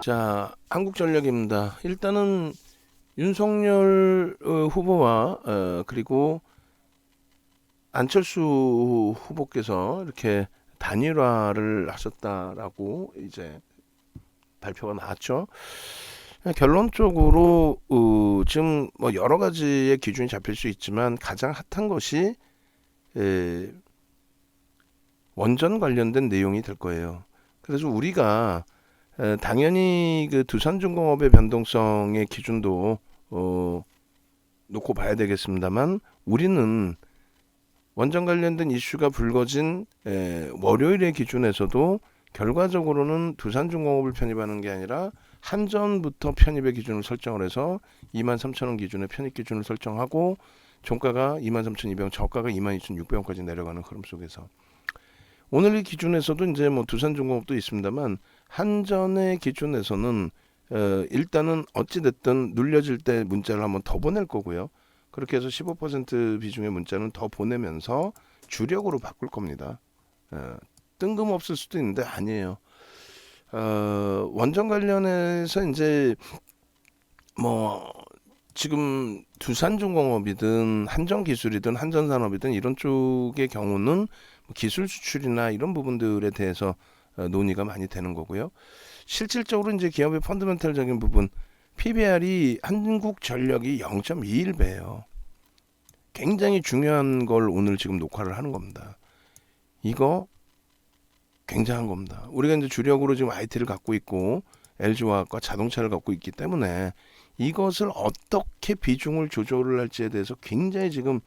자, 한국전력입니다. 일단은 윤석열 후보와 그리고 안철수 후보께서 이렇게 단일화를 하셨다라고 이제 발표가 나왔죠. 결론적으로 지금 뭐 여러 가지의 기준이 잡힐 수 있지만 가장 핫한 것이 에, 원전 관련된 내용이 될 거예요. 그래서 우리가 당연히 그 두산중공업의 변동성의 기준도 놓고 봐야 되겠습니다만 우리는 원전 관련된 이슈가 불거진 월요일의 기준에서도 결과적으로는 두산중공업을 편입하는 게 아니라 한전부터 편입의 기준을 설정을 해서 23,000원 기준의 편입 기준을 설정하고 종가가 23,200원, 저가가 22,600원까지 내려가는 흐름 속에서 오늘 기준에서도 이제 뭐 두산중공업도 있습니다만 한전의 기준에서는 일단은 어찌됐든 눌려질 때 문자를 한번 더 보낼 거고요. 그렇게 해서 15% 비중의 문자는 더 보내면서 주력으로 바꿀 겁니다. 뜬금없을 수도 있는데 아니에요. 원전 관련해서 이제 뭐 지금 두산중공업이든 한전기술이든 한전산업이든 이런 쪽의 경우는 기술 수출이나 이런 부분들에 대해서 논의가 많이 되는 거고요. 실질적으로 이제 기업의 펀더멘털적인 부분 PBR이 한국전력이 0.21배예요. 굉장히 중요한 걸 오늘 지금 녹화를 하는 겁니다. 이거 굉장한 겁니다. 우리가 이제 주력으로 지금 IT를 갖고 있고 LG화학과 자동차를 갖고 있기 때문에 이것을 어떻게 비중을 조절을 할지에 대해서 굉장히 지금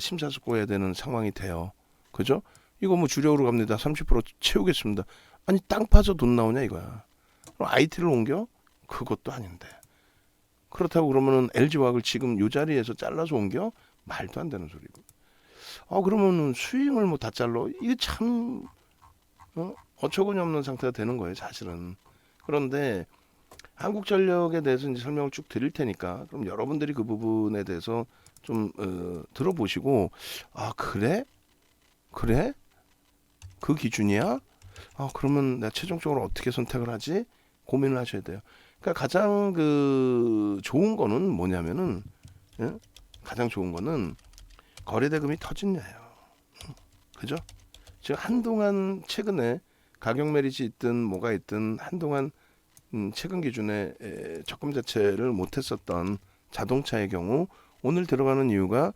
심사숙고해야 되는 상황이 돼요. 그죠? 이거 뭐 주력으로 갑니다. 30% 채우겠습니다. 아니 땅 파서 돈 나오냐 이거야. 그럼 IT를 옮겨? 그것도 아닌데. 그렇다고 그러면은 LG화학을 지금 요 자리에서 잘라서 옮겨? 말도 안 되는 소리고. 그러면은 수익을 뭐 다 잘라? 이게 참 어처구니 없는 상태가 되는 거예요, 사실은. 그런데 한국전력에 대해서 이제 설명을 쭉 드릴 테니까 그럼 여러분들이 그 부분에 대해서 좀 들어보시고 그래? 그래? 그 기준이야? 그러면 내가 최종적으로 어떻게 선택을 하지? 고민을 하셔야 돼요. 그러니까 가장 그 좋은 거는 뭐냐면은 가장 좋은 거는 거래대금이 터진냐예요. 그죠? 즉 한동안 최근에 가격 메리지 있든 뭐가 있든 한동안 최근 기준에 적금 자체를 못했었던 자동차의 경우 오늘 들어가는 이유가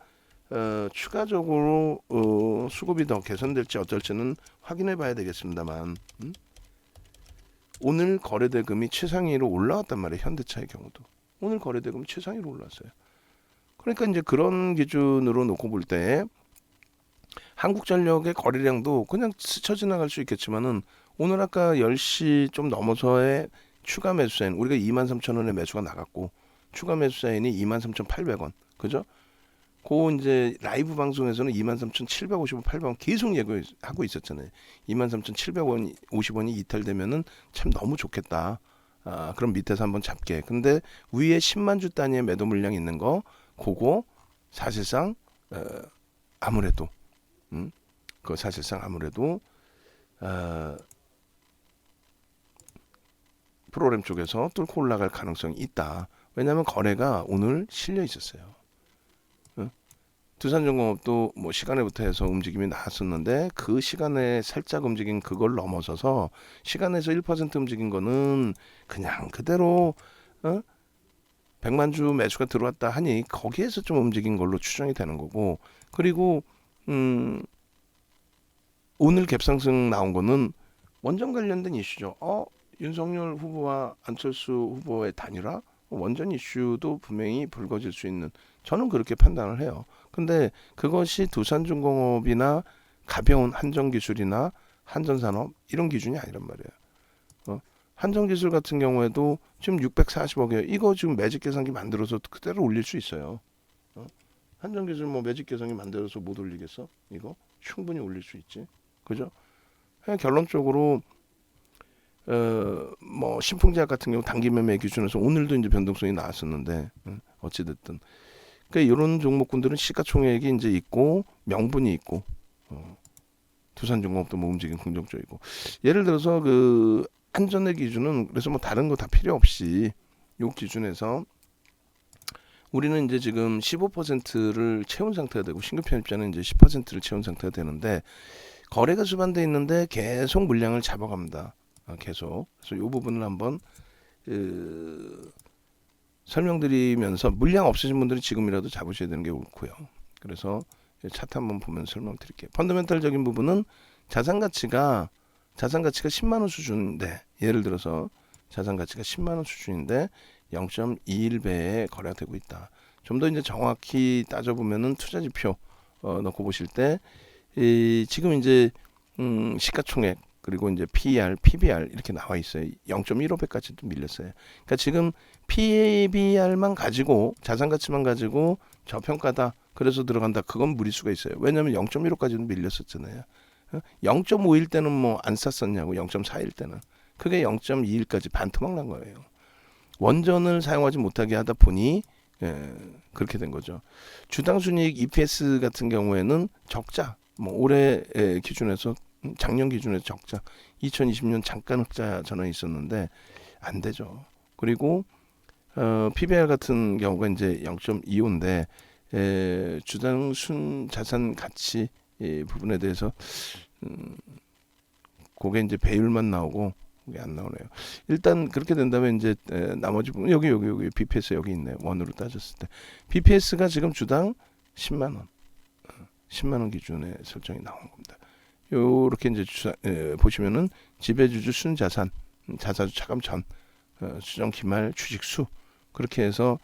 추가적으로 수급이 더 개선될지 어떨지는 확인해 봐야 되겠습니다만 오늘 거래대금이 최상위로 올라왔단 말이에요. 현대차의 경우도 오늘 거래대금이 최상위로 올랐어요. 그러니까 이제 그런 기준으로 놓고 볼 때 한국전력의 거래량도 그냥 스쳐 지나갈 수 있겠지만은 오늘 아까 10시 좀 넘어서의 추가 매수세인 우리가 23,000원의 매수가 나갔고 추가 매수세인이 23,800원 그죠? 그 이제 라이브 방송에서는 23,750원, 800원 계속 얘기하고 있었잖아요. 23,700원, 50원이 이탈되면은 참 너무 좋겠다. 그럼 밑에서 한번 잡게. 근데 위에 10만 주 단위의 매도 물량 있는 거, 그거 사실상 아무래도 그 사실상 아무래도 프로그램 쪽에서 뚫고 올라갈 가능성이 있다. 왜냐하면 거래가 오늘 실려 있었어요. 두산중공업도 뭐 시간에부터 해서 움직임이 나왔었는데 그 시간에 살짝 움직인 그걸 넘어서서 시간에서 1% 움직인 거는 그냥 그대로 100만 주 매수가 들어왔다 하니 거기에서 좀 움직인 걸로 추정이 되는 거고 그리고 오늘 갭상승 나온 거는 원전 관련된 이슈죠. 윤석열 후보와 안철수 후보의 단일화 원전 이슈도 분명히 불거질 수 있는 저는 그렇게 판단을 해요. 근데 그것이 두산중공업이나 가벼운 한전기술이나 한전산업 이런 기준이 아니란 말이에요. 한전기술 같은 경우에도 지금 640억이에요. 이거 지금 매직 계산기 만들어서 그대로 올릴 수 있어요. 한전기술 뭐 매직 계산기 만들어서 못 올리겠어? 이거 충분히 올릴 수 있지. 그죠? 그냥 결론적으로 뭐 신풍제약 같은 경우 단기 매매 기준에서 오늘도 이제 변동성이 나왔었는데 어찌 됐든 그러니까 이런 종목군들은 시가총액이 이제 있고 명분이 있고 두산중공업도 뭐 움직임 긍정적이고 예를 들어서 그 한전의 기준은 그래서 뭐 다른 거 다 필요 없이 요 기준에서 우리는 이제 지금 15%를 채운 상태가 되고 신규 편입자는 이제 10%를 채운 상태가 되는데 거래가 수반돼 있는데 계속 물량을 잡아갑니다. 계속. 그래서 이 부분을 한번 설명드리면서 물량 없으신 분들은 지금이라도 잡으셔야 되는 게 옳고요. 그래서 차트 한번 보면서 설명드릴게요. 펀더멘탈적인 부분은 자산 가치가 10만 원 수준인데 예를 들어서 자산 가치가 10만 원 수준인데 0.21배에 거래가 되고 있다. 좀 더 이제 정확히 따져보면은 투자 지표 넣고 보실 때 지금 이제 시가총액 그리고 이제 PER, PBR 이렇게 나와 있어요. 0.15배까지도 밀렸어요. 그러니까 지금 PBR만 가지고 자산 가치만 가지고 저평가다. 그래서 들어간다. 그건 무리수가 있어요. 왜냐하면 0.15까지도 밀렸었잖아요. 0.5일 때는 뭐 안 쌌었냐고. 0.4일 때는. 그게 0.21까지 반토막 난 거예요. 원전을 사용하지 못하게 하다 보니 그렇게 된 거죠. 주당 순이익 EPS 같은 경우에는 적자. 뭐 올해 기준에서 작년 기준에서 적자. 2020년 잠깐 흑자 전환이 있었는데 안 되죠. 그리고 PBR 같은 경우가 이제 0.25인데 주당 순 자산 가치 부분에 대해서 그게 이제 배율만 나오고 그게 안 나오네요. 일단 그렇게 된다면 이제 나머지 부분 여기 BPS 여기 있네. 원으로 따졌을 때 BPS가 지금 주당 10만 원, 10만 원 기준에 설정이 나온 겁니다. 요렇게 이제 보시면은 지배주주 순자산, 자사주 차감 전, 수정 기말 주식수 그렇게 해서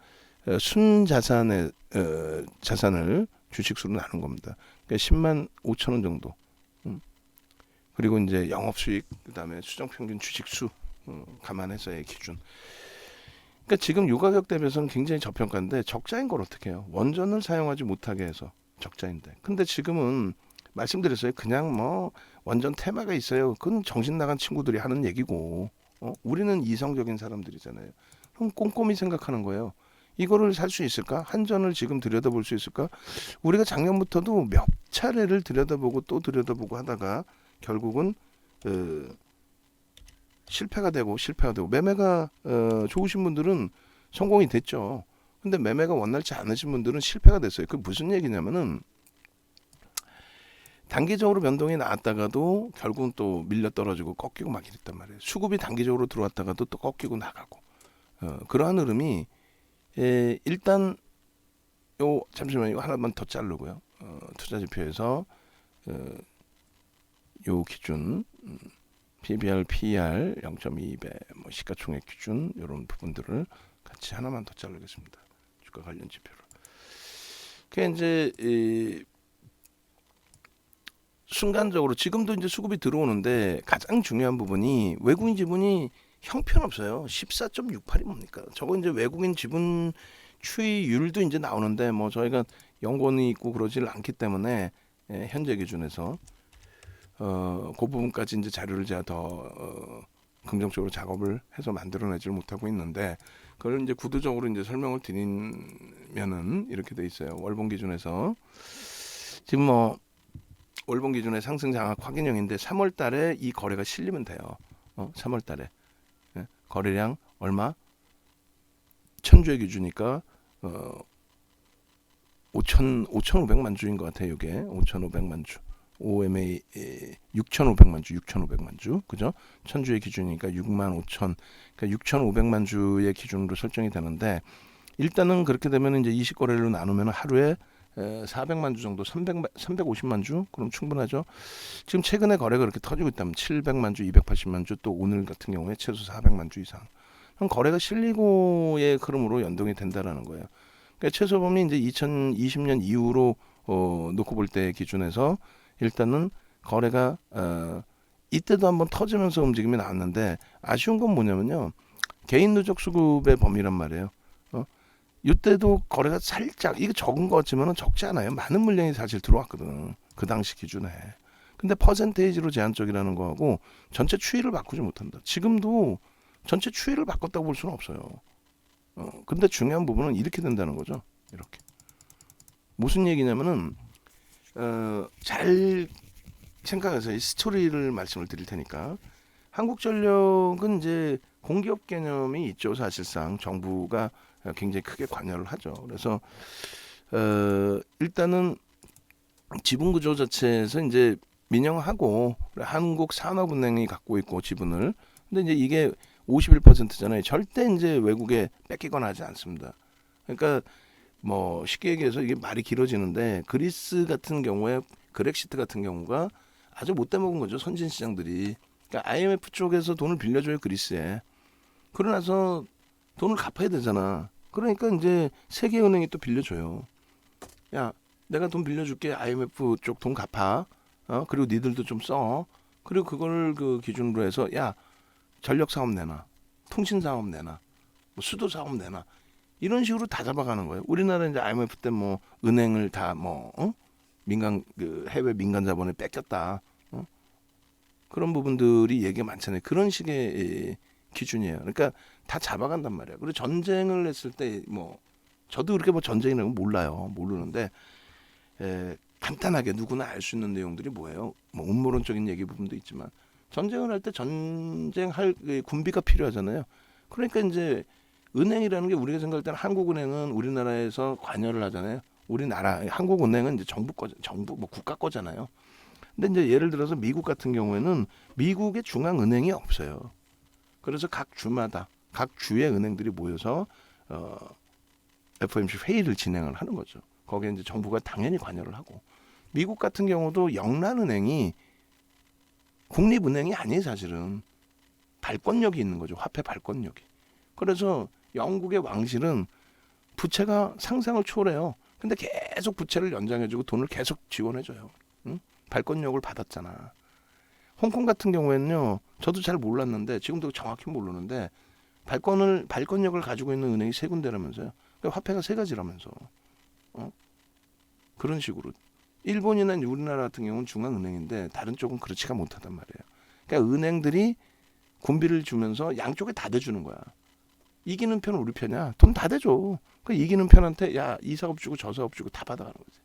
순자산의 자산을 주식수로 나눈 겁니다. 그러니까 10만 5천 원 정도. 그리고 이제 영업수익 그다음에 수정평균 주식수 감안해서의 기준. 그러니까 지금 요 가격 대비해서는 굉장히 저평가인데 적자인 걸 어떻게 해요? 원전을 사용하지 못하게 해서 적자인데. 근데 지금은 말씀드렸어요. 그냥 뭐 원전 테마가 있어요. 그건 정신 나간 친구들이 하는 얘기고 우리는 이성적인 사람들이잖아요. 그럼 꼼꼼히 생각하는 거예요. 이거를 살 수 있을까? 한전을 지금 들여다볼 수 있을까? 우리가 작년부터도 몇 차례를 들여다보고 또 들여다보고 하다가 결국은 실패가 되고 매매가 좋으신 분들은 성공이 됐죠. 근데 매매가 원활치 않으신 분들은 실패가 됐어요. 그 무슨 얘기냐면은 단기적으로 변동이 나왔다가도 결국은 또 밀려 떨어지고 꺾이고 막 이랬단 말이에요. 수급이 단기적으로 들어왔다가도 또 꺾이고 나가고 그러한 흐름이 일단 잠시만요. 이거 하나만 더 자르고요. 투자지표에서 요 기준 PBR, PER 0.2배, 뭐 시가총액 기준 이런 부분들을 같이 하나만 더 자르겠습니다. 주가 관련 지표로. 그 이제 순간적으로 지금도 이제 수급이 들어오는데 가장 중요한 부분이 외국인 지분이 형편없어요. 14.68이 뭡니까? 저거 이제 외국인 지분 추이율도 이제 나오는데 뭐 저희가 연권이 있고 그러질 않기 때문에 현재 기준에서 그 부분까지 이제 자료를 제가 더 긍정적으로 작업을 해서 만들어내지를 못하고 있는데 그걸 이제 구도적으로 이제 설명을 드리면은 이렇게 돼 있어요. 월봉 기준에서 지금 뭐 월봉 기준의 상승 장악 확인형인데 3월 달에 이 거래가 실리면 돼요. 3월 달에 거래량 얼마? 1000주의 기준이니까 5,500만 주인 것 같아요. 이게 5,500만 주. OMA 6,500만 주, 6,500만 주, 그죠? 1000주의 기준이니까 6만 5천, 그러니까 6,500만 주의 기준으로 설정이 되는데 일단은 그렇게 되면 이제 20거래로 나누면 하루에 400만 주 정도, 350만 주, 그럼 충분하죠. 지금 최근에 거래가 그렇게 터지고 있다면 700만 주, 280만 주, 또 오늘 같은 경우에 최소 400만 주 이상. 그럼 거래가 실리고의 흐름으로 연동이 된다라는 거예요. 그러니까 최소 범위 이제 2020년 이후로 놓고 볼 때 기준에서 일단은 거래가 이때도 한번 터지면서 움직임이 나왔는데 아쉬운 건 뭐냐면요. 개인 누적 수급의 범위란 말이에요. 이때도 거래가 살짝 이게 적은 것 같지만 적지 않아요. 많은 물량이 사실 들어왔거든. 그 당시 기준에. 근데 퍼센테이지로 제한적이라는 거하고 전체 추이를 바꾸지 못한다. 지금도 전체 추이를 바꿨다고 볼 수는 없어요. 근데 중요한 부분은 이렇게 된다는 거죠. 이렇게. 무슨 얘기냐면은 잘 생각해서 이 스토리를 말씀을 드릴 테니까 한국전력은 이제 공기업 개념이 있죠. 사실상 정부가 굉장히 크게 관여를 하죠. 그래서 일단은 지분 구조 자체에서 이제 민영하고 한국산업은행이 갖고 있고 지분을. 근데 이제 이게 51%잖아요. 절대 이제 외국에 뺏기거나 하지 않습니다. 그러니까 뭐 쉽게 얘기해서 이게 말이 길어지는데 그리스 같은 경우에 그렉시트 같은 경우가 아주 못돼 먹은 거죠. 선진 시장들이. 그러니까 IMF 쪽에서 돈을 빌려줘요, 그리스에. 그러고 나서 돈을 갚아야 되잖아. 그러니까 이제 세계은행이 또 빌려줘요. 야, 내가 돈 빌려줄게. IMF 쪽 돈 갚아. 그리고 니들도 좀 써. 그리고 그걸 그 기준으로 해서 야, 전력 사업 내놔. 통신 사업 내놔. 뭐 수도 사업 내놔. 이런 식으로 다 잡아가는 거예요. 우리나라 이제 IMF 때 뭐 은행을 다 뭐 민간 그 해외 민간 자본에 뺏겼다. 그런 부분들이 얘기가 많잖아요. 그런 식의 기준이에요. 그러니까 다 잡아간단 말이에요. 그리고 전쟁을 했을 때 뭐 저도 그렇게 뭐 전쟁이라는 건 몰라요. 모르는데 간단하게 누구나 알 수 있는 내용들이 뭐예요? 뭐 음모론적인 얘기 부분도 있지만 전쟁을 할 때 전쟁할 군비가 필요하잖아요. 그러니까 이제 은행이라는 게 우리가 생각할 때는 한국은행은 우리나라에서 관여를 하잖아요. 우리나라 한국은행은 이제 정부 뭐 국가 거잖아요. 근데 이제 예를 들어서 미국 같은 경우에는 미국의 중앙은행이 없어요. 그래서 각 주마다 각 주의 은행들이 모여서 FOMC 회의를 진행을 하는 거죠. 거기에 이제 정부가 당연히 관여를 하고 미국 같은 경우도 영란은행이 국립은행이 아니에요. 사실은 발권력이 있는 거죠. 화폐 발권력이. 그래서 영국의 왕실은 부채가 상상을 초월해요. 근데 계속 부채를 연장해주고 돈을 계속 지원해줘요. 응? 발권력을 받았잖아. 홍콩 같은 경우에는요. 저도 잘 몰랐는데 지금도 정확히 모르는데 발권력을 가지고 있는 은행이 세 군데라면서요. 그러니까 화폐가 세 가지라면서. 그런 식으로. 일본이나 우리나라 같은 경우는 중앙은행인데 다른 쪽은 그렇지가 못하단 말이에요. 그러니까 은행들이 군비를 주면서 양쪽에 다 대주는 거야. 이기는 편은 우리 편이야. 돈 다 대줘. 그러니까 이기는 편한테 야, 이 사업 주고 저 사업 주고 다 받아가는 거지.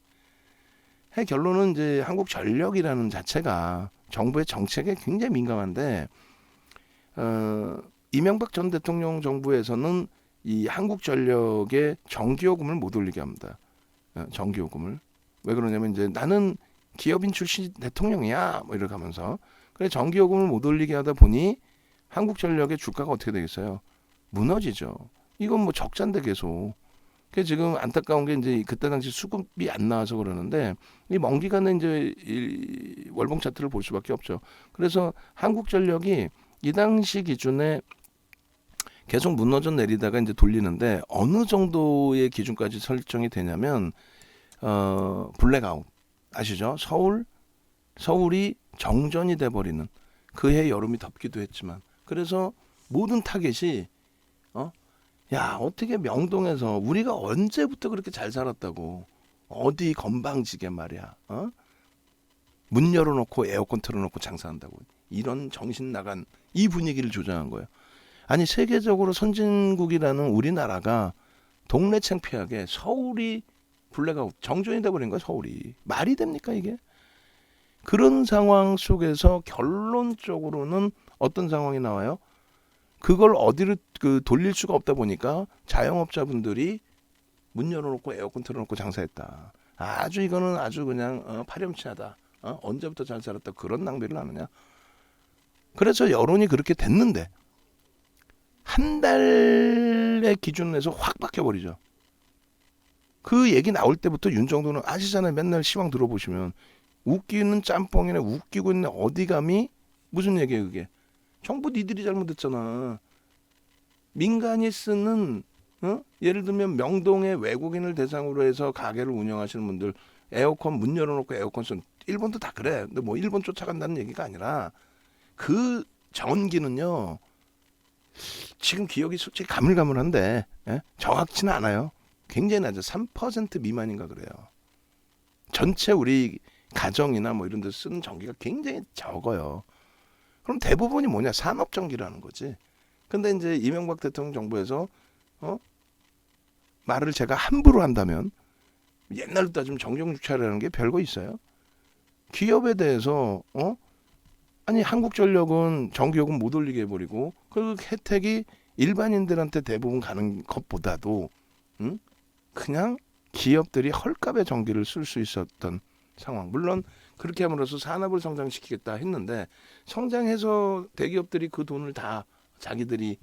결론은 이제 한국전력이라는 자체가 정부의 정책에 굉장히 민감한데 이명박 전 대통령 정부에서는 이 한국전력의 전기요금을 못 올리게 합니다. 전기요금을. 왜 그러냐면 이제 나는 기업인 출신 대통령이야. 뭐 이렇게 하면서. 그래 전기요금을 못 올리게 하다 보니 한국전력의 주가가 어떻게 되겠어요? 무너지죠. 이건 뭐 적자인데 계속. 그 지금 안타까운 게 이제 그때 당시 수급이 안 나와서 그러는데 이 먼 기간에 이제 이 월봉 차트를 볼 수밖에 없죠. 그래서 한국전력이 이 당시 기준에 계속 무너져 내리다가 이제 돌리는데 어느 정도의 기준까지 설정이 되냐면 블랙아웃 아시죠? 서울이 정전이 돼버리는 그해 여름이 덥기도 했지만 그래서 모든 타겟이 야 어떻게 명동에서 우리가 언제부터 그렇게 잘 살았다고 어디 건방지게 말이야 문 열어놓고 에어컨 틀어놓고 장사한다고 이런 정신 나간 이 분위기를 조장한 거예요. 아니 세계적으로 선진국이라는 우리나라가 동네 창피하게 서울이 블랙아웃 정전이 돼버린 거야. 서울이 말이 됩니까 이게? 그런 상황 속에서 결론적으로는 어떤 상황이 나와요? 그걸 어디로 돌릴 수가 없다 보니까 자영업자분들이 문 열어놓고 에어컨 틀어놓고 장사했다. 아주 이거는 아주 그냥 파렴치하다. 언제부터 잘 살았다 그런 낭비를 하느냐. 그래서 여론이 그렇게 됐는데 한 달의 기준에서 확 바뀌어버리죠. 그 얘기 나올 때부터 윤정도는 아시잖아요. 맨날 시황 들어보시면 웃기는 짬뽕이네 웃기고 있네 어디 감히 무슨 얘기예요 그게. 정부 니들이 잘못했잖아. 민간이 쓰는 예를 들면 명동에 외국인을 대상으로 해서 가게를 운영하시는 분들 에어컨 문 열어놓고 에어컨 쓴 일본도 다 그래. 근데 뭐 일본 쫓아간다는 얘기가 아니라 그 전기는요. 지금 기억이 솔직히 가물가물한데 정확치는 않아요. 굉장히 낮아. 3% 미만인가 그래요. 전체 우리 가정이나 뭐 이런 데 쓰는 전기가 굉장히 적어요. 그럼 대부분이 뭐냐? 산업전기라는 거지. 근데 이제 이명박 대통령 정부에서 말을 제가 함부로 한다면 옛날로 따지면 정경유착이라는 게 별거 있어요. 기업에 대해서 아니 한국전력은 전기요금 못 올리게 해버리고 그 혜택이 일반인들한테 대부분 가는 것보다도 응? 그냥 기업들이 헐값에 전기를 쓸 수 있었던 상황. 물론 그렇게 함으로써 산업을 성장시키겠다 했는데 성장해서 대기업들이 그 돈을 다 자기들이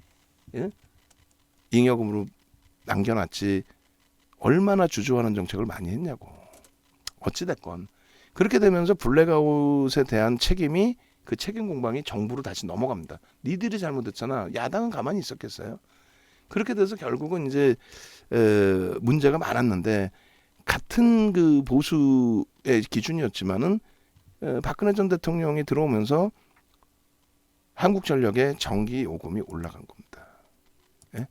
예? 잉여금으로 남겨놨지 얼마나 주주환원 정책을 많이 했냐고. 어찌됐건 그렇게 되면서 블랙아웃에 대한 책임이 그 책임 공방이 정부로 다시 넘어갑니다. 니들이 잘못했잖아. 야당은 가만히 있었겠어요. 그렇게 돼서 결국은 이제 문제가 많았는데 같은 그 보수의 기준이었지만은 박근혜 전 대통령이 들어오면서 한국전력의 전기 요금이 올라간 겁니다. 예?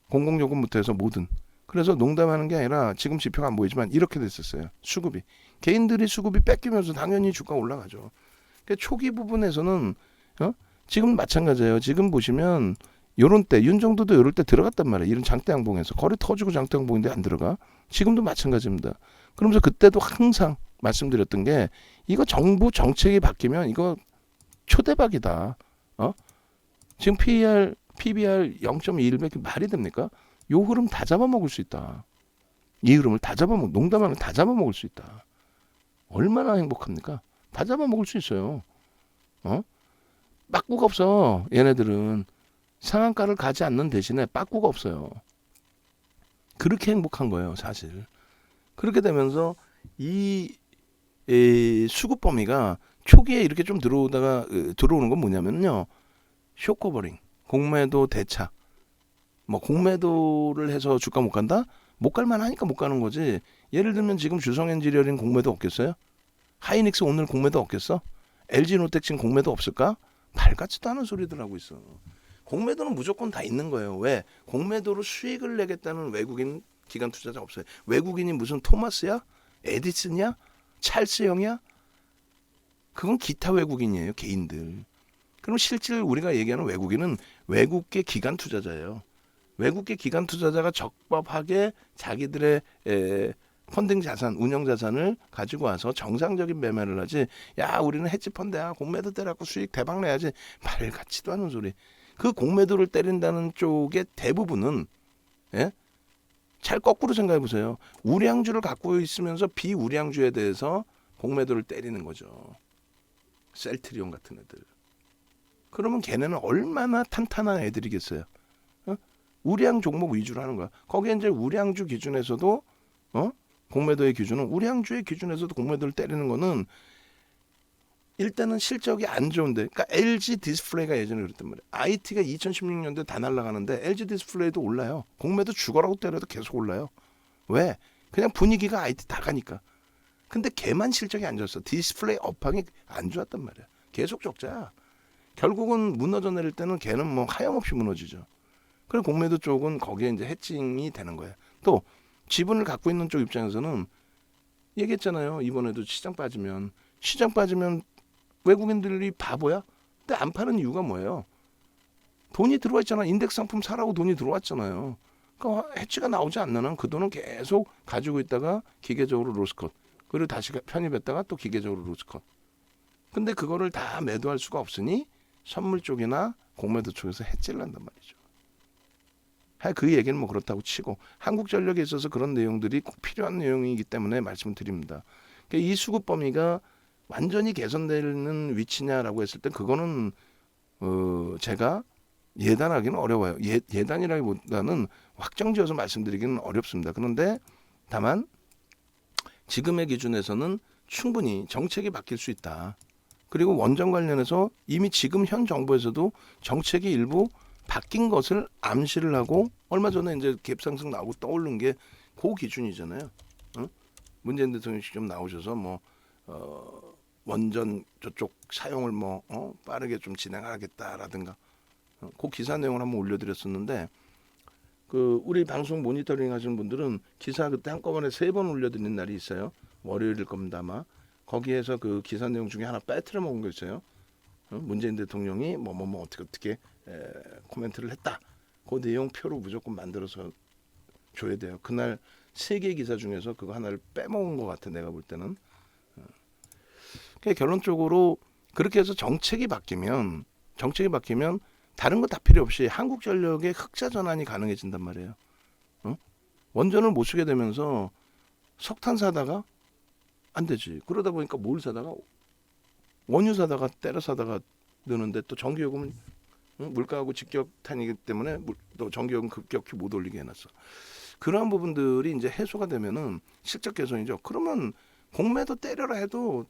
공공요금부터 해서 모든. 그래서 농담하는 게 아니라 지금 지표가 안 보이지만 이렇게 됐었어요. 수급이. 개인들이 수급이 뺏기면서 당연히 주가 올라가죠. 그러니까 초기 부분에서는 지금 마찬가지예요. 지금 보시면 요런 때 윤정도도 요럴 때 들어갔단 말이에요. 이런 장대 양봉에서 거래 터지고 장대 양봉인데 안 들어가. 지금도 마찬가지입니다. 그러면서 그때도 항상 말씀드렸던 게 이거 정부 정책이 바뀌면 이거 초대박이다. 지금 PBR 0.21배 말이 됩니까? 요 흐름 다 잡아먹을 수 있다. 이 흐름을 다 농담하면 다 잡아먹을 수 있다. 얼마나 행복합니까? 다 잡아먹을 수 있어요. 빠꾸가 없어. 얘네들은 상한가를 가지 않는 대신에 빠꾸가 없어요. 그렇게 행복한 거예요, 사실. 그렇게 되면서 이 수급 범위가 초기에 이렇게 좀 들어오는 건 뭐냐면요. 쇼커버링, 공매도 대차. 뭐 공매도를 해서 주가 못 간다? 못 갈만 하니까 못 가는 거지. 예를 들면 지금 주성엔지니어링 공매도 없겠어요? 하이닉스 오늘 공매도 없겠어? LG노텍 지금 공매도 없을까? 발같지도 않은 소리들 하고 있어. 공매도는 무조건 다 있는 거예요. 왜? 공매도로 수익을 내겠다는 외국인 기관 투자자 없어요. 외국인이 무슨 토마스야? 에디슨이야? 찰스형이야? 그건 기타 외국인이에요. 개인들. 그럼 실질 우리가 얘기하는 외국인은 외국계 기관 투자자예요. 외국계 기관 투자자가 적법하게 자기들의 펀딩 자산, 운영 자산을 가지고 와서 정상적인 매매를 하지. 야, 우리는 헤지 펀드야. 공매도 때려갖고 수익 대박 내야지. 말 같지도 않은 소리. 그 공매도를 때린다는 쪽의 대부분은 잘 거꾸로 생각해 보세요. 우량주를 갖고 있으면서 비우량주에 대해서 공매도를 때리는 거죠. 셀트리온 같은 애들. 그러면 걔네는 얼마나 탄탄한 애들이겠어요. 우량 종목 위주로 하는 거야. 거기에 이제 우량주 기준에서도 공매도의 기준은 우량주의 기준에서도 공매도를 때리는 거는 일단은 실적이 안 좋은데, 그러니까 LG 디스플레이가 예전에 그랬단 말이에요. IT가 2016년도에 다 날아가는데 LG 디스플레이도 올라요. 공매도 죽어라고 때려도 계속 올라요. 왜? 그냥 분위기가 IT 다 가니까. 근데 걔만 실적이 안 좋았어. 디스플레이 업황이 안 좋았단 말이야. 계속 적자야. 결국은 무너져 내릴 때는 걔는 뭐 하염없이 무너지죠. 그리고 공매도 쪽은 거기에 이제 해칭이 되는 거예요. 또 지분을 갖고 있는 쪽 입장에서는 얘기했잖아요. 이번에도 시장 빠지면 외국인들이 바보야? 근데 안 파는 이유가 뭐예요? 돈이 들어와 있잖아. 인덱스 상품 사라고 돈이 들어왔잖아요. 그러니까 해치가 나오지 않는 한 그 돈은 계속 가지고 있다가 기계적으로 로스컷. 그리고 다시 편입했다가 또 기계적으로 로스컷. 근데 그거를 다 매도할 수가 없으니 선물 쪽이나 공매도 쪽에서 해치를 한단 말이죠. 그 얘기는 뭐 그렇다고 치고 한국전력에 있어서 그런 내용들이 꼭 필요한 내용이기 때문에 말씀을 드립니다. 그러니까 이 수급 범위가 완전히 개선되는 위치냐라고 했을 때 그거는 제가 예단하기는 어려워요. 예단이라기보다는 확정지어서 말씀드리기는 어렵습니다. 그런데 다만 지금의 기준에서는 충분히 정책이 바뀔 수 있다. 그리고 원전 관련해서 이미 지금 현 정부에서도 정책이 일부 바뀐 것을 암시를 하고 얼마 전에 이제 갭상승 나오고 떠오른 게 그 기준이잖아요. 문재인 대통령이 직접 나오셔서 뭐 원전 저쪽 사용을 뭐 빠르게 좀 진행하겠다라든가 그 기사 내용을 한번 올려드렸었는데 그 우리 방송 모니터링 하시는 분들은 기사 그때 한꺼번에 3번 올려드린 날이 있어요. 월요일일 겁니다 아마. 거기에서 그 기사 내용 중에 하나 빼트려 먹은 거 있어요. 문재인 대통령이 뭐 어떻게 코멘트를 했다. 그 내용표로 무조건 만들어서 줘야 돼요. 그날 3개 기사 중에서 그거 하나를 빼먹은 것 같아 내가 볼 때는. 그러니까 결론적으로 그렇게 해서 정책이 바뀌면 다른 거 다 필요 없이 한국전력의 흑자 전환이 가능해진단 말이에요. 원전을 못 쓰게 되면서 석탄 사다가 안 되지. 그러다 보니까 뭘 사다가 원유 사다가 때려 사다가 느는데 또 전기요금은 물가하고 직격탄이기 때문에 또 전기요금 급격히 못 올리게 해놨어. 그러한 부분들이 이제 해소가 되면은 실적 개선이죠. 그러면 공매도 때려라 해도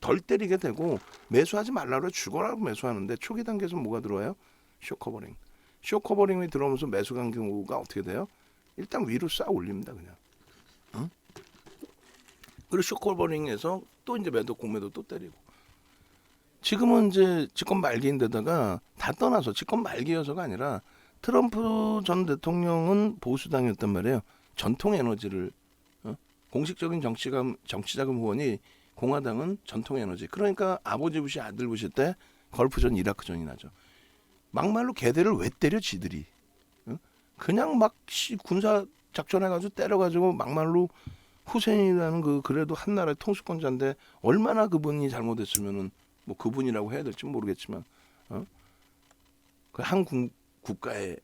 덜 때리게 되고 매수하지 말라고 죽어라고 매수하는데 초기 단계에서 뭐가 들어와요? 쇼커버링. 쇼커버링이 들어오면서 매수 강경우가 어떻게 돼요? 일단 위로 쌓아 올립니다 그냥. 응? 그리고 쇼커버링에서 또 이제 매도 공매도 또 때리고. 지금은 이제 집권 말기인데다가 다 떠나서 집권 말기여서가 아니라 트럼프 전 대통령은 보수당이었단 말이에요. 전통 에너지를 공식적인 정치자금 후원이 공화당은 전통 에너지. 그러니까 아버지 부시 아들 부시 때 걸프전 이라크전이 나죠. 막말로 개대를 왜 때려 지들이. 그냥 막 군사 작전해가지고 때려가지고 막말로 후세인이라는 그래도 한 나라의 통수권자인데 얼마나 그분이 잘못했으면은 뭐 그분이라고 해야 될지 모르겠지만 그 한 국가의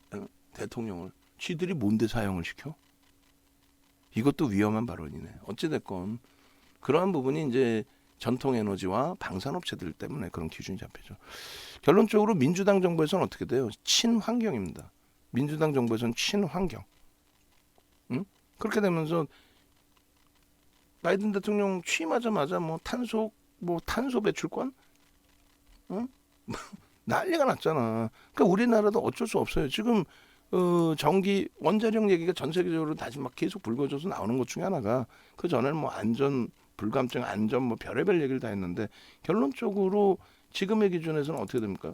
대통령을 쥐들이 뭔데 사형을 시켜? 이것도 위험한 발언이네. 어찌됐건 그러한 부분이 이제 전통 에너지와 방산업체들 때문에 그런 기준이 잡히죠. 결론적으로 민주당 정부에서는 어떻게 돼요? 친환경입니다. 민주당 정부에서는 친환경. 그렇게 되면서 바이든 대통령 취임하자마자 탄소 배출권? 난리가 났잖아. 그러니까 우리나라도 어쩔 수 없어요. 지금 전기 원자력 얘기가 전 세계적으로 다시 막 계속 불거져서 나오는 것 중에 하나가 그 전에는 안전 불감증 안전 별의별 얘기를 다 했는데 결론적으로 지금의 기준에서는 어떻게 됩니까?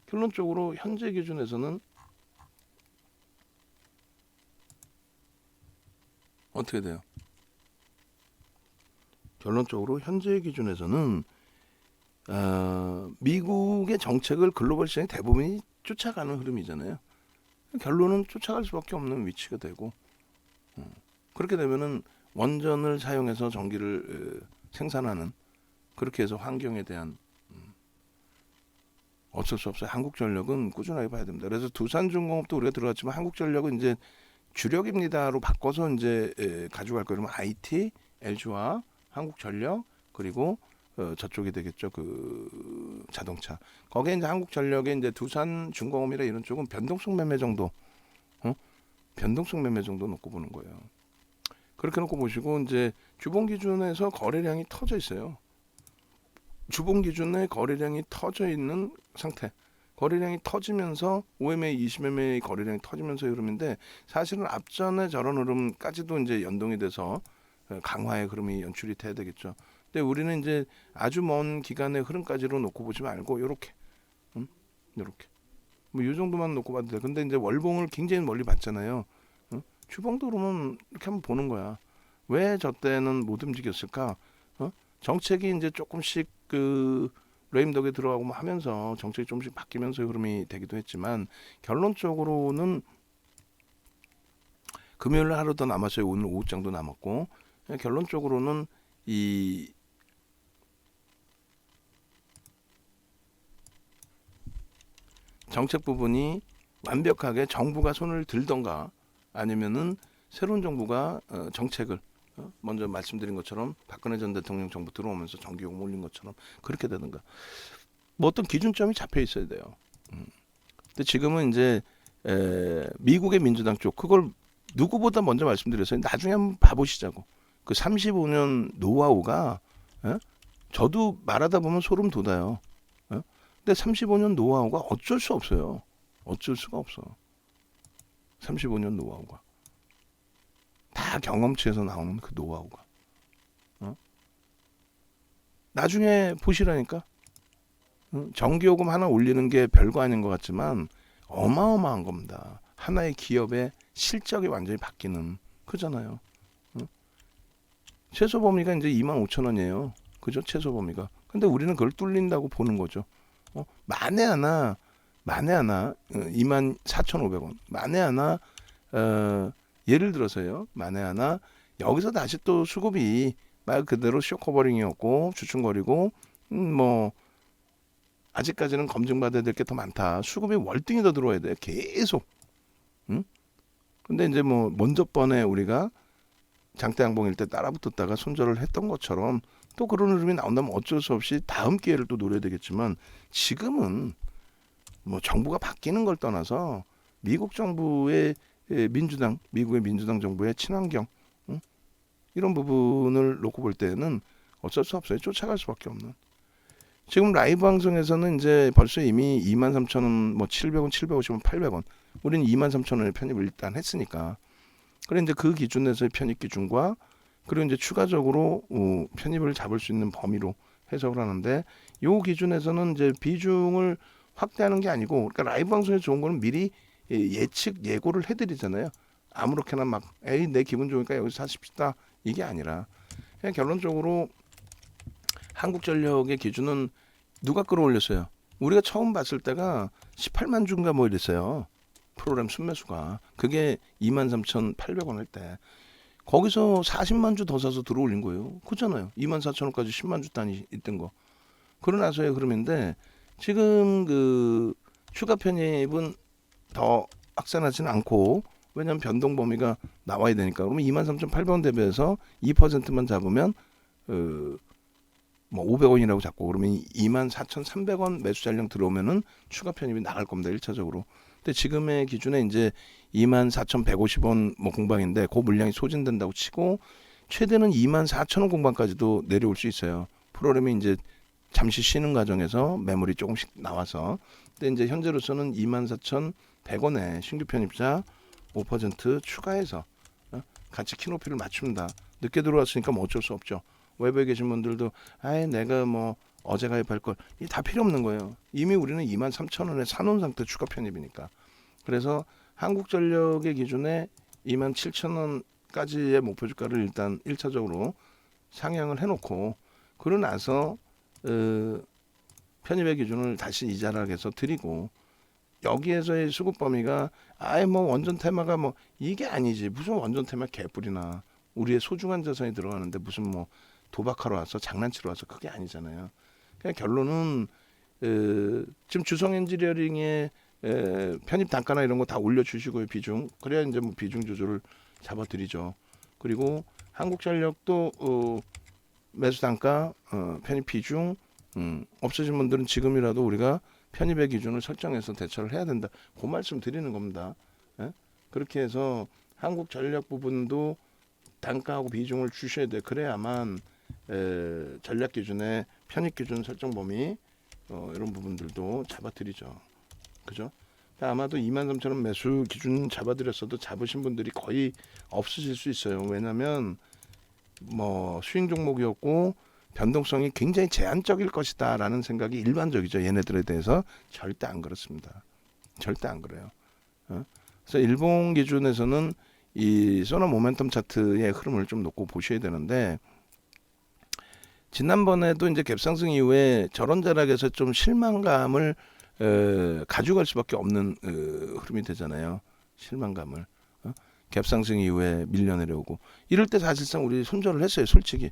결론적으로 현재 기준에서는 어떻게 돼요? 결론적으로 현재 기준에서는 미국의 정책을 글로벌 시장이 대부분이 쫓아가는 흐름이잖아요. 결론은 쫓아갈 수밖에 없는 위치가 되고 그렇게 되면은 원전을 사용해서 전기를 생산하는 그렇게 해서 환경에 대한 어쩔 수 없어요. 한국전력은 꾸준하게 봐야 됩니다. 그래서 두산중공업도 우리가 들어갔지만 한국전력은 이제 주력입니다로 바꿔서 이제 가져갈 거라면 IT, LG화, 한국전력 그리고 저쪽이 되겠죠. 그 자동차. 거기에 이제 한국전력의 이제 두산중공업이라 이런 쪽은 변동성 매매 정도, 변동성 매매 정도 놓고 보는 거예요. 그렇게 놓고 보시고 이제 주봉 기준에서 거래량이 터져 있어요. 주봉 기준에 거래량이 터져 있는 상태. 거래량이 터지면서 OMA, 20MA 거래량이 터지면서 흐름인데 사실은 앞전에 저런 흐름까지도 이제 연동이 돼서 강화의 흐름이 연출이 돼야 되겠죠. 근데 우리는 이제 아주 먼 기간의 흐름까지로 놓고 보지 말고 요렇게 이 정도만 놓고 봐도 돼. 근데 이제 월봉을 굉장히 멀리 봤잖아요. 주봉도 그러면 이렇게 한번 보는 거야. 왜 저 때는 못 움직였을까? 정책이 이제 조금씩 레임덕에 들어가고 하면서 정책이 조금씩 바뀌면서 흐름이 되기도 했지만 결론적으로는 금요일 하루 더 남았어요. 오늘 오후장도 남았고 결론적으로는 이 정책 부분이 완벽하게 정부가 손을 들던가 아니면은 새로운 정부가 정책을 먼저 말씀드린 것처럼 박근혜 전 대통령 정부 들어오면서 전기요금 올린 것처럼 그렇게 되든가 어떤 기준점이 잡혀 있어야 돼요. 근데 지금은 이제 미국의 민주당 쪽 그걸 누구보다 먼저 말씀드렸어요. 나중에 한번 봐보시자고. 그 35년 노하우가 저도 말하다 보면 소름 돋아요. 근데 35년 노하우가 어쩔 수 없어요. 어쩔 수가 없어. 35년 노하우가. 다 경험치에서 나오는 그 노하우가. 나중에 보시라니까. 전기요금 하나 올리는 게 별거 아닌 것 같지만 어마어마한 겁니다. 하나의 기업의 실적이 완전히 바뀌는 그잖아요. 최소 범위가 이제 25,000원이에요. 그죠? 최소 범위가. 근데 우리는 그걸 뚫린다고 보는 거죠. 만에 하나 24,500원. 만에 하나 예를 들어서요. 만에 하나 여기서 다시 또 수급이 말 그대로 쇼커버링이었고 주춤거리고 뭐 아직까지는 검증받아야 될 게 더 많다. 수급이 월등히 더 들어와야 돼. 계속. 응? 근데 이제 뭐 먼저 번에 우리가 장대 양봉일 때 따라붙었다가 손절을 했던 것처럼 또 그런 흐름이 나온다면 어쩔 수 없이 다음 기회를 또 노려야 되겠지만 지금은 뭐 정부가 바뀌는 걸 떠나서 미국 정부의 민주당, 미국의 민주당 정부의 친환경 이런 부분을 놓고 볼 때는 어쩔 수 없어요. 쫓아갈 수밖에 없는. 지금 라이브 방송에서는 이제 벌써 이미 23,000원, 뭐 700원, 750원, 800원. 우리는 23,000원에 편입을 일단 했으니까. 그래 이제 그 기준에서의 편입 기준과 그리고 이제 추가적으로 편입을 잡을 수 있는 범위로 해석을 하는데 요 기준에서는 이제 비중을 확대하는 게 아니고 그러니까 라이브 방송에 좋은 거는 미리 예측 예고를 해드리잖아요. 아무렇게나 막 에이 내 기분 좋으니까 여기서 사십시다 이게 아니라 그냥 결론적으로 한국전력의 기준은 누가 끌어올렸어요? 우리가 처음 봤을 때가 18만 주인가 뭐 이랬어요. 프로그램 순매수가. 그게 23,800원 할 때. 거기서 40만 주 더 사서 들어올린 거예요. 그잖아요. 24,000원까지 10만 주 단위 있던 거. 그러고 나서의 흐름인데 지금 그 추가 편입은 더 확산하지는 않고 왜냐하면 변동 범위가 나와야 되니까. 그러면 23,800원 대비해서 2%만 잡으면 뭐 500원이라고 잡고 그러면 24,300원 매수 잔량 들어오면은 추가 편입이 나갈 겁니다. 1차적으로. 근데 지금의 기준에 이제 24,150원 뭐 공방인데 그 물량이 소진된다고 치고 최대는 24,000원 공방까지도 내려올 수 있어요. 프로그램이 이제 잠시 쉬는 과정에서 매물이 조금씩 나와서. 근데 이제 현재로서는 24,100원에 신규 편입자 5% 추가해서 같이 키높이를 맞춘다. 늦게 들어왔으니까 뭐 어쩔 수 없죠. 외부에 계신 분들도 아예 내가 뭐 어제 가입할 걸 이 다 필요 없는 거예요. 이미 우리는 23,000원에 사놓은 상태 추가 편입이니까. 그래서 한국전력의 기준에 27,000원까지의 목표 주가를 일단 1차적으로 상향을 해놓고 그러고 나서 편입의 기준을 다시 이자락해서 드리고 여기에서의 수급 범위가 아예 뭐 원전 테마가 뭐 이게 아니지. 무슨 원전 테마 개뿔이나 우리의 소중한 자산이 들어가는데 무슨 뭐 도박하러 와서 장난치러 와서 그게 아니잖아요. 그냥 결론은 지금 주성 엔지니어링의 편입 단가나 이런 거 다 올려주시고요. 비중. 그래야 이제 뭐 비중 조절을 잡아드리죠. 그리고 한국전력도 매수 단가 편입 비중 없으신 분들은 지금이라도 우리가 편입의 기준을 설정해서 대처를 해야 된다. 그 말씀 드리는 겁니다. 예? 그렇게 해서 한국전력 부분도 단가하고 비중을 주셔야 돼. 그래야만 전략 기준의 편입 기준 설정 범위 이런 부분들도 잡아드리죠. 그죠? 아마도 23,000원 매수 기준 잡아드렸어도 잡으신 분들이 거의 없으실 수 있어요. 왜냐하면 뭐 수익 종목이었고 변동성이 굉장히 제한적일 것이다라는 생각이 일반적이죠. 얘네들에 대해서 절대 안 그렇습니다. 절대 안 그래요. 그래서 일본 기준에서는 이 소나 모멘텀 차트의 흐름을 좀 놓고 보셔야 되는데 지난번에도 이제 갭상승 이후에 저런 자락에서 좀 실망감을 가져갈 수밖에 없는 흐름이 되잖아요. 실망감을 갭상승 이후에 밀려 내려오고 이럴 때 사실상 우리 손절을 했어요. 솔직히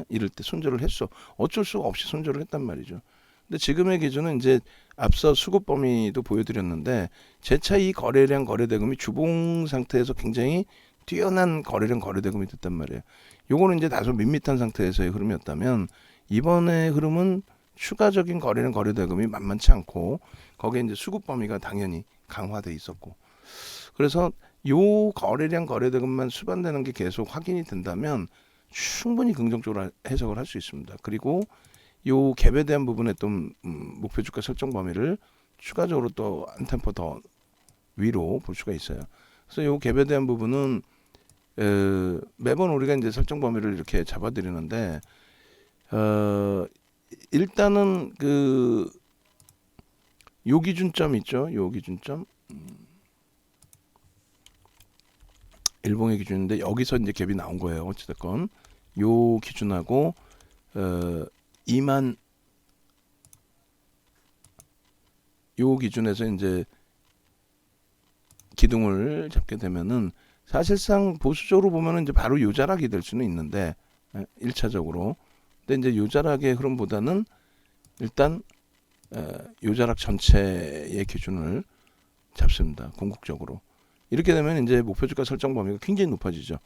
이럴 때 손절을 했어. 어쩔 수 없이 손절을 했단 말이죠. 근데 지금의 기준은 이제 앞서 수급 범위도 보여드렸는데 재차 이 거래량 거래대금이 주봉 상태에서 굉장히 뛰어난 거래량 거래대금이 됐단 말이에요. 요거는 이제 다소 밋밋한 상태에서의 흐름이었다면 이번의 흐름은 추가적인 거래량 거래대금이 만만치 않고 거기에 이제 수급 범위가 당연히 강화돼 있었고 그래서 요 거래량 거래대금만 수반되는 게 계속 확인이 된다면 충분히 긍정적으로 해석을 할 수 있습니다. 그리고 요 갭에 대한 부분에 또 목표 주가 설정 범위를 추가적으로 또 한 템포 더 위로 볼 수가 있어요. 그래서 요 갭에 대한 부분은 매번 우리가 이제 설정 범위를 이렇게 잡아드리는데 일단은 그 요 기준점 있죠. 요 기준점 일봉의 기준인데 여기서 이제 갭이 나온 거예요. 어찌됐건 요 기준하고 2만 요 기준에서 이제 기둥을 잡게 되면은 사실상 보수적으로 보면은 이제 바로 요자락이 될 수는 있는데 1차적으로 근데 이제 요자락의 흐름보다는 일단 요자락 전체의 기준을 잡습니다. 궁극적으로. 이렇게 되면 이제 목표주가 설정 범위가 굉장히 높아지죠.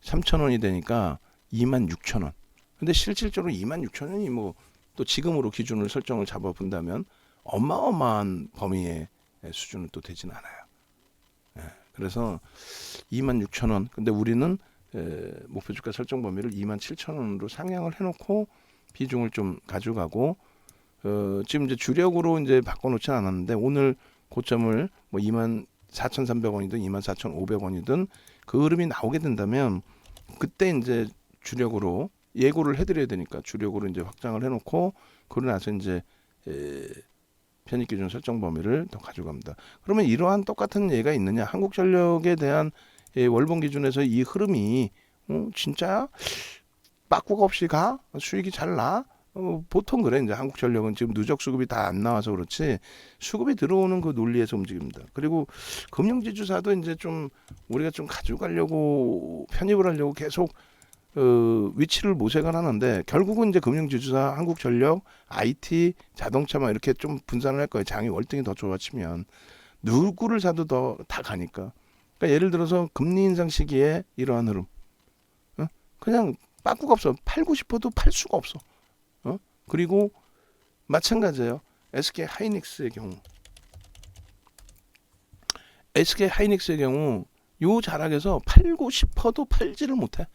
3,000원이 되니까 26,000원. 근데 실질적으로 26,000원이 뭐 또 지금으로 기준을 설정을 잡아 본다면 어마어마한 범위의 수준은 또 되진 않아요. 그래서 26,000원. 근데 우리는 목표주가 설정 범위를 27,000원으로 상향을 해놓고 비중을 좀 가져가고 지금 이제 주력으로 이제 바꿔놓지 않았는데 오늘 고점을 뭐 24,300원이든 24,500원이든 그 흐름이 나오게 된다면 그때 이제 주력으로 예고를 해드려야 되니까 주력으로 이제 확장을 해놓고 그러고 나서 이제 편입기준 설정 범위를 더 가져갑니다. 그러면 이러한 똑같은 예가 있느냐? 한국전력에 대한 월봉 기준에서 이 흐름이 진짜 빠꾸가 없이 가? 수익이 잘 나? 보통 그래. 이제 한국전력은 지금 누적 수급이 다 안 나와서 그렇지 수급이 들어오는 그 논리에서 움직입니다. 그리고 금융지주사도 이제 좀 우리가 좀 가져가려고 편입을 하려고 계속 위치를 모색을 하는데 결국은 이제 금융지주사, 한국전력, IT, 자동차 막 이렇게 좀 분산을 할 거예요. 장이 월등히 더 좋아지면 누구를 사도 더 다 가니까. 그러니까 예를 들어서 금리 인상 시기에 이러한 흐름, 그냥 빠꾸가 없어. 팔고 싶어도 팔 수가 없어. 그리고 마찬가지예요. SK 하이닉스의 경우 요 자락에서 팔고 싶어도 팔지를 못해.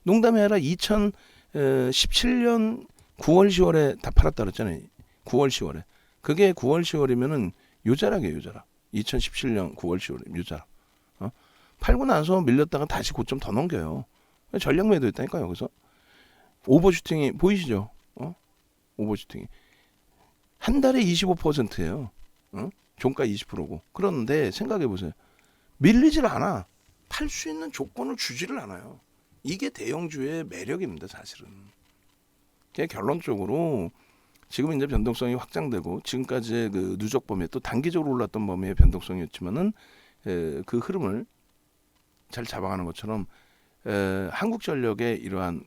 농담이 아니라 2017년 9월 10월에 다 팔았다 그랬잖아요. 9월 10월에. 그게 9월 10월이면은 요자락이에요. 요자락. 2017년 9월 10월에 요자락. 팔고 나서 밀렸다가 다시 고점 더 넘겨요. 전략 매도했다니까 여기서. 오버슈팅이 보이시죠? 오버슈팅이. 한 달에 25%예요. 종가 20%고. 그런데 생각해 보세요. 밀리질 않아. 팔 수 있는 조건을 주지를 않아요. 이게 대형주의 매력입니다, 사실은. 결론적으로 지금 이제 변동성이 확장되고 지금까지의 그 누적 범위 또 단기적으로 올랐던 범위의 변동성이었지만은 그 흐름을 잘 잡아가는 것처럼 한국전력의 이러한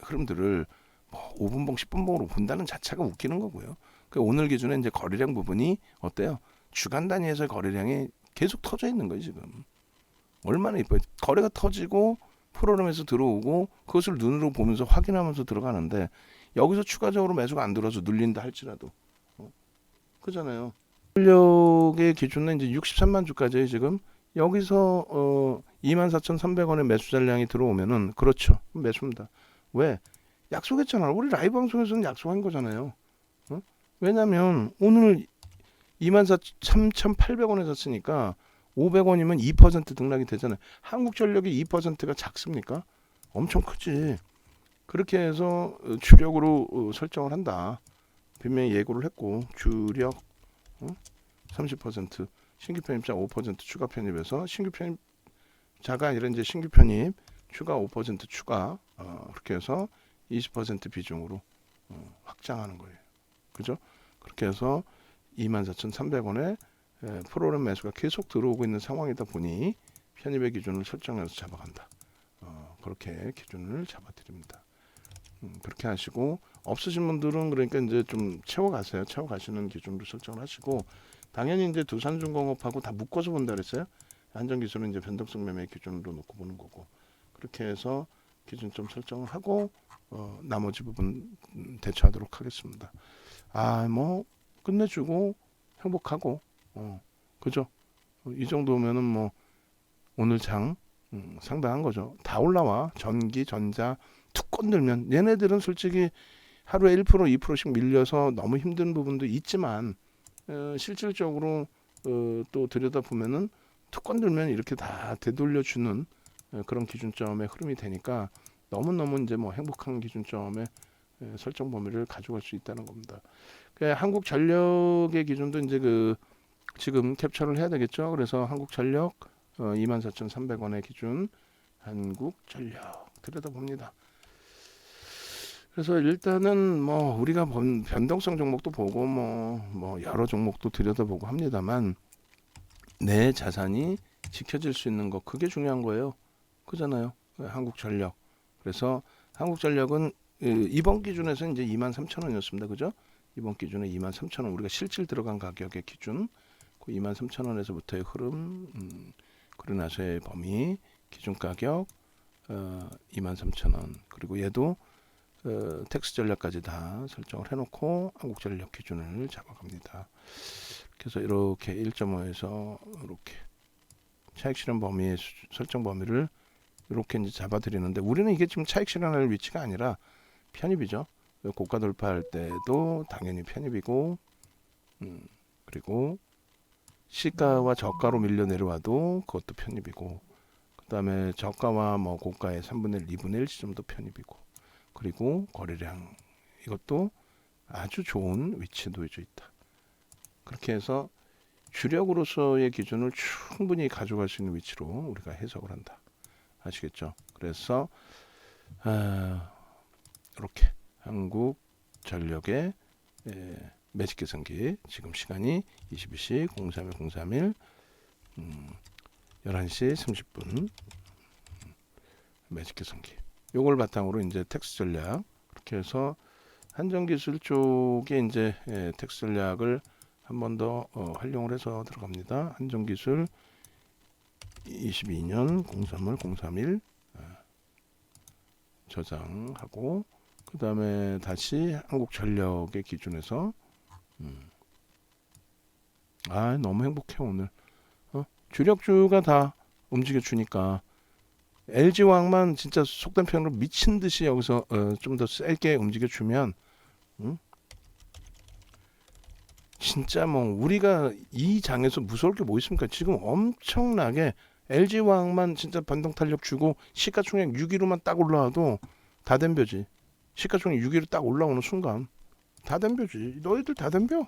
흐름들을 뭐 5분봉, 10분봉으로 본다는 자체가 웃기는 거고요. 오늘 기준에 이제 거래량 부분이 어때요? 주간 단위에서 거래량이 계속 터져 있는 거예요, 지금. 얼마나 이뻐요. 거래가 터지고 프로그램에서 들어오고 그것을 눈으로 보면서 확인하면서 들어가는데 여기서 추가적으로 매수가 안 들어서 눌린다 할지라도 그잖아요. 전력의 기준은 이제 63만 주까지 지금 여기서 24,300원의 매수 잔량이 들어오면은 그렇죠. 매수입니다. 왜? 약속했잖아. 우리 라이브 방송에서는 약속한 거잖아요. 왜냐면 오늘 24,800원에 샀으니까 500원이면 2% 등락이 되잖아요. 한국전력이 2%가 작습니까? 엄청 크지. 그렇게 해서 주력으로 설정을 한다. 분명히 예고를 했고 주력 30%, 신규 편입자 5% 추가 편입해서 신규 편입자가 아니라 이제 신규 편입 추가 5% 추가 그렇게 해서 20% 비중으로 확장하는 거예요. 그죠? 그렇게 해서 24,300원에 프로그램 매수가 계속 들어오고 있는 상황이다 보니 편입의 기준을 설정해서 잡아간다. 그렇게 기준을 잡아드립니다. 그렇게 하시고 없으신 분들은 그러니까 이제 좀 채워가세요. 채워가시는 기준으로 설정을 하시고 당연히 이제 두산중공업하고 다 묶어서 본다 그랬어요. 안전기술은 이제 변동성 매매 기준으로 놓고 보는 거고 그렇게 해서 기준점 설정을 하고 나머지 부분 대처하도록 하겠습니다. 뭐 끝내주고 행복하고 그죠? 이 정도면은 뭐 오늘 장 상당한 거죠. 다 올라와. 전기, 전자 툭 건들면 얘네들은 솔직히 하루에 1% 2%씩 밀려서 너무 힘든 부분도 있지만 실질적으로 또 들여다보면은 툭 건들면 이렇게 다 되돌려주는 그런 기준점의 흐름이 되니까 너무너무 이제 뭐 행복한 기준점의 설정 범위를 가져갈 수 있다는 겁니다. 한국전력의 기준도 이제 지금 캡처를 해야 되겠죠. 그래서 한국전력 24,300원의 기준 한국전력 들여다봅니다. 그래서 일단은 뭐 우리가 변동성 종목도 보고 뭐 여러 종목도 들여다보고 합니다만 내 자산이 지켜질 수 있는 거 그게 중요한 거예요. 그잖아요. 한국전력. 그래서 한국전력은 이번 기준에서 이제 23,000원이었습니다. 그죠? 이번 기준에 23,000원 우리가 실질 들어간 가격의 기준 그 23,000원에서부터의 흐름 그리고 나서의 범위 기준 가격 23,000원 그리고 얘도 텍스 전략까지 다 설정을 해놓고 한국전력 기준을 잡아갑니다. 그래서 이렇게 1.5에서 이렇게 차익 실현 범위의 설정 범위를 이렇게 이제 잡아드리는데 우리는 이게 지금 차익 실현할 위치가 아니라 편입이죠. 고가 돌파할 때도 당연히 편입이고 그리고 시가와 저가로 밀려 내려와도 그것도 편입이고 그 다음에 저가와 뭐 고가의 3분의 1, 2분의 1 지점도 편입이고 그리고 거래량 이것도 아주 좋은 위치에 놓여져 있다. 그렇게 해서 주력으로서의 기준을 충분히 가져갈 수 있는 위치로 우리가 해석을 한다. 아시겠죠? 그래서 이렇게 한국전력의 매직 계산기 지금 시간이 22시 031 031 11시 30분 매직 계산기 요걸 바탕으로 이제 텍스 전략 그렇게 해서 한전기술 쪽에 이제 텍스 전략을 한 번 더 활용을 해서 들어갑니다. 한전기술 22년 03월 031 저장하고 그 다음에 다시 한국전력의 기준에서 너무 행복해 오늘 주력주가 다 움직여 주니까 LG화학만 진짜 속된 표현으로 미친 듯이 여기서 좀 더 세게 움직여 주면 진짜 뭐 우리가 이 장에서 무서울 게 뭐 있습니까? 지금 엄청나게 LG화학만 진짜 반동 탄력 주고 시가총액 6위로만 딱 올라와도 다 덤벼지. 시가총액 6위로 딱 올라오는 순간 다 덤벼지. 너희들 다 덤벼.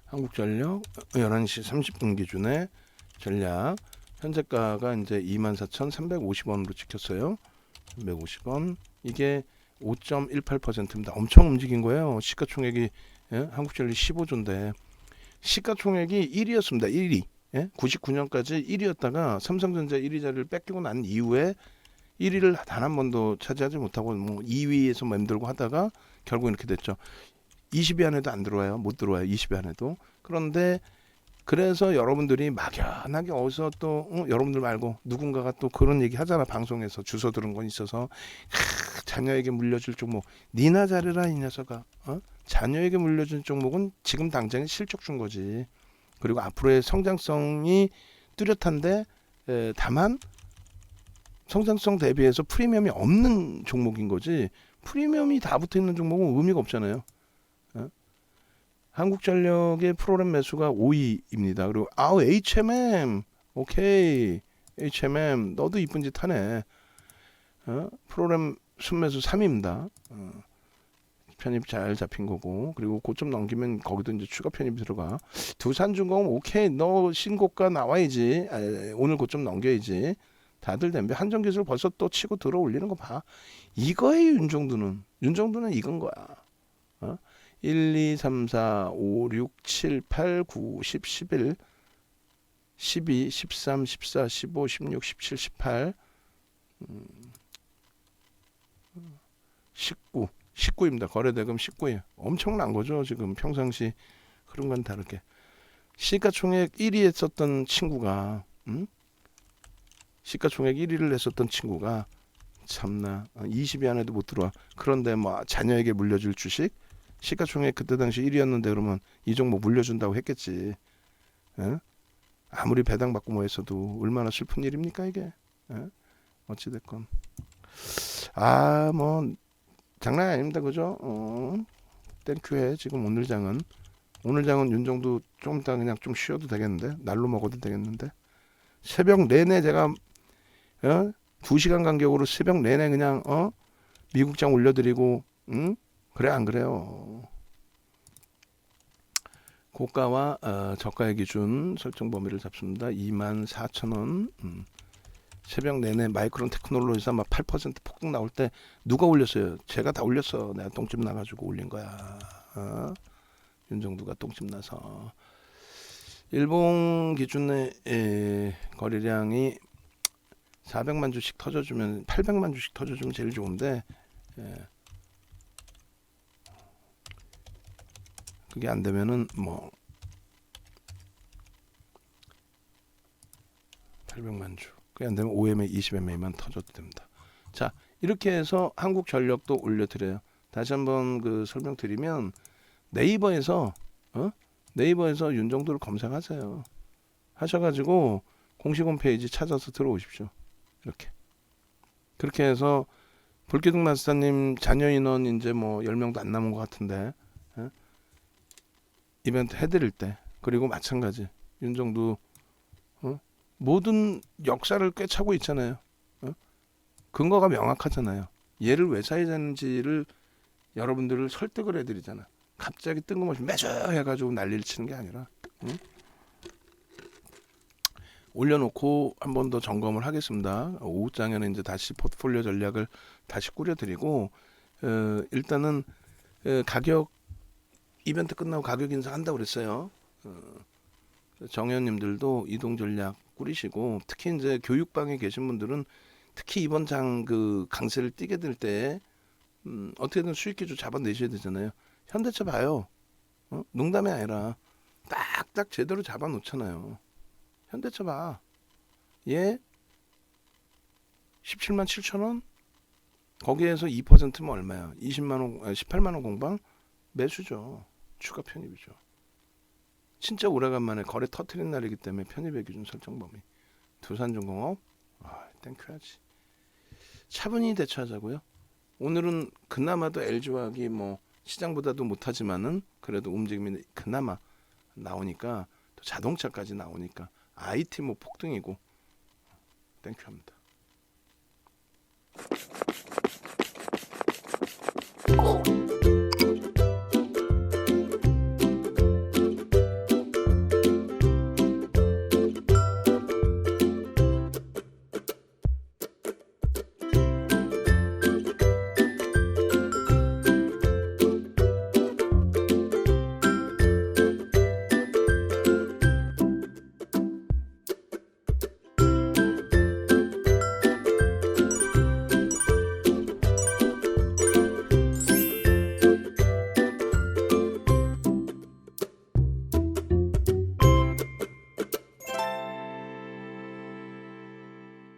한국전력 11시 30분 기준에 전략 현재가가 이제 24,350원으로 찍혔어요. 350원. 이게 5.18%입니다. 엄청 움직인 거예요. 시가총액이 한국전력이 15조인데 시가총액이 1위였습니다. 1위. 99년까지 1위였다가 삼성전자 1위 자리를 뺏기고 난 이후에 1위를 단 한 번도 차지하지 못하고 뭐 2위에서 맴돌고 하다가 결국 이렇게 됐죠. 20위 안에도 안 들어와요. 못 들어와요. 20위 안에도. 그런데 그래서 여러분들이 막연하게 어디서 또 여러분들 말고 누군가가 또 그런 얘기 하잖아. 방송에서 주워 들은 건 있어서 자녀에게 물려줄 종목 니나 잘해라 이 녀석아. 자녀에게 물려준 종목은 지금 당장에 실적 준 거지. 그리고 앞으로의 성장성이 뚜렷한데 다만 성장성 대비해서 프리미엄이 없는 종목인 거지. 프리미엄이 다 붙어있는 종목은 의미가 없잖아요. 한국전력의 프로그램 매수가 5위입니다. 그리고 HMM 오케이 HMM 너도 이쁜 짓 하네. 프로그램 순매수 3위입니다. 편입 잘 잡힌 거고 그리고 고점 넘기면 거기도 이제 추가 편입이 들어가. 두산중공업 오케이 너 신고가 나와야지. 오늘 고점 넘겨야지. 다들 덤벼. 한전기술 벌써 또 치고 들어 올리는 거 봐. 이거예요 윤정두는. 윤정두는 이건 거야. 1, 2, 3, 4, 5, 6, 7, 8, 9, 10, 11, 12, 13, 14, 15, 16, 17, 18, 19, 19입니다. 거래대금 19예요. 엄청난 거죠. 지금 평상시 흐름과는 다르게. 시가총액 1위 했었던 친구가 시가총액 1위를 했었던 친구가 참나 20위 안에도 못 들어와. 그런데 뭐 자녀에게 물려줄 주식 시가총액 그때 당시 1위였는데 그러면 이 종목 물려준다고 했겠지. 아무리 배당받고 뭐 했어도 얼마나 슬픈 일입니까 이게. 어찌됐건 뭐 장난 아닙니다. 그죠? 땡큐해. 지금 오늘 장은 윤정도 좀 이따 그냥 좀 쉬어도 되겠는데 날로 먹어도 되겠는데 새벽 내내 제가 2시간 간격으로 새벽 내내 그냥 미국장 올려드리고 그래 안 그래요. 고가와 저가의 기준 설정 범위를 잡습니다. 24,000원. 새벽 내내 마이크론 테크놀로지사 막 8% 폭등 나올 때 누가 올렸어요? 제가 다 올렸어. 내가 똥집 나가지고 올린 거야. 윤정두가 똥집 나서. 일본 기준의 거래량이 400만 주씩 터져주면 800만 주씩 터져주면 제일 좋은데 그게 안 되면은 뭐 800만 주 그게 안 되면 5MA 20MA만 터져도 됩니다. 자, 이렇게 해서 한국전력도 올려드려요. 다시 한번 그 설명드리면 네이버에서 네이버에서 윤정도를 검색하세요. 하셔가지고 공식 홈페이지 찾아서 들어오십시오. 이렇게 그렇게 해서 볼기둥 마스터님 자녀 인원 이제 뭐 10명도 안 남은 것 같은데 이벤트 해드릴 때 그리고 마찬가지 윤정도 모든 역사를 꿰차고 있잖아요. 근거가 명확하잖아요. 얘를 왜 사야 되는지를 여러분들을 설득을 해드리잖아. 갑자기 뜬금없이 매주 해가지고 난리를 치는 게 아니라 올려놓고 한 번 더 점검을 하겠습니다. 오후장에는 이제 다시 포트폴리오 전략을 다시 꾸려드리고 일단은 가격 이벤트 끝나고 가격 인상한다고 그랬어요. 정회원님들도 이동 전략 꾸리시고 특히 이제 교육방에 계신 분들은 특히 이번 장 그 강세를 띄게 될 때 어떻게든 수익 기조 잡아내셔야 되잖아요. 현대차 봐요. 농담이 아니라 딱딱 제대로 잡아놓잖아요. 현대차 봐. 얘 17만 7천 원? 거기에서 2%면 얼마야? 20만 원, 18만 원 공방 매수죠. 추가 편입이죠. 진짜 오래간만에 거래 터트린 날이기 때문에 편입의 기준 설정 범위. 두산중공업 땡큐하지. 차분히 대처하자고요. 오늘은 그나마도 LG화학이 뭐 시장보다도 못하지만은 그래도 움직임이 그나마 나오니까 또 자동차까지 나오니까 IT 뭐 폭등이고 땡큐합니다.